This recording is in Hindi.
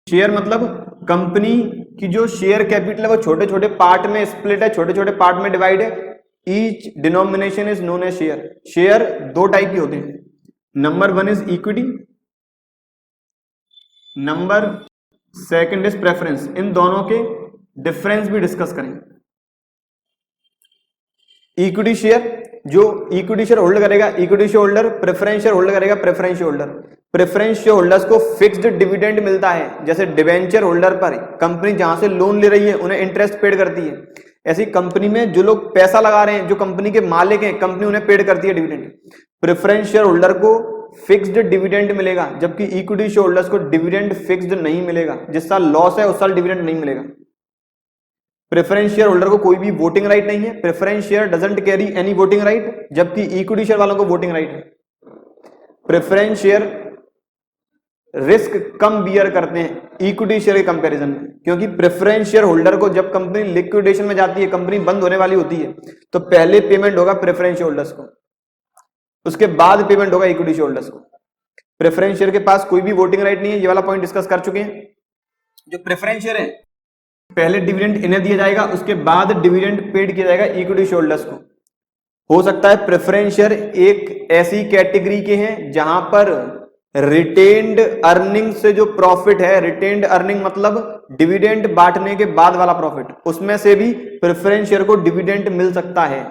शेयर मतलब कंपनी की जो शेयर कैपिटल है वो छोटे छोटे पार्ट में स्प्लिट है, छोटे छोटे पार्ट में डिवाइड है। Each denomination is known as share. Share दो टाइप के होते हैं, number one is equity, number second is preference. इन दोनों के डिफरेंस भी डिस्कस करेंगे। इक्विटी शेयर, जो इक्विटी शेयर होल्ड करेगा equity share holder, preference share hold करेगा preference share holder. Preference share holders को फिक्स्ड डिविडेंड मिलता है, जैसे डिवेंचर होल्डर पर कंपनी जहां से लोन ले रही है उन्हें इंटरेस्ट पेड करती है, ऐसी कंपनी में जो लोग पैसा लगा रहे हैं, जो कंपनी के मालिक हैं, कंपनी उन्हें पेड करती है डिविडेंड। प्रेफरेंस शेयर होल्डर को फिक्स्ड डिविडेंड मिलेगा, जबकि इक्विटी शेयर होल्डर्स को डिविडेंड फिक्स्ड नहीं मिलेगा। जिस साल लॉस है उस साल डिविडेंड नहीं मिलेगा। प्रेफरेंस शेयर होल्डर को कोई भी वोटिंग राइट नहीं है, preference share doesn't carry any voting right, जबकि इक्विटी शेयर वालों को वोटिंग राइट है। प्रेफरेंस शेयर रिस्क कम बियर करते हैं इक्विटी शेयर के कंपैरिजन में, क्योंकि प्रेफरेंस शेयर होल्डर को जब कंपनी लिक्विडेशन में जाती है, कंपनी बंद होने वाली होती है, तो पहले पेमेंट होगा प्रेफरेंस शेयर होल्डर्स को, उसके बाद पेमेंट होगा इक्विटी शेयर होल्डर्स को। प्रेफरेंस शेयर के पास कोई भी वोटिंग राइट नहीं है, ये वाला पॉइंट डिस्कस कर चुके हैं। जो प्रेफरेंस शेयर है पहले डिविडेंड इन्हें दिया जाएगा, उसके बाद डिविडेंड पेड किया जाएगा इक्विटी शेयर होल्डर्स को। हो सकता है प्रेफरेंस शेयर एक ऐसी कैटेगरी के हैं जहां पर रिटेन्ड अर्निंग से जो प्रॉफिट है, रिटेन्ड अर्निंग मतलब डिविडेंड बांटने के बाद वाला प्रॉफिट, उसमें से भी प्रेफरेंस शेयर को डिविडेंड मिल सकता है।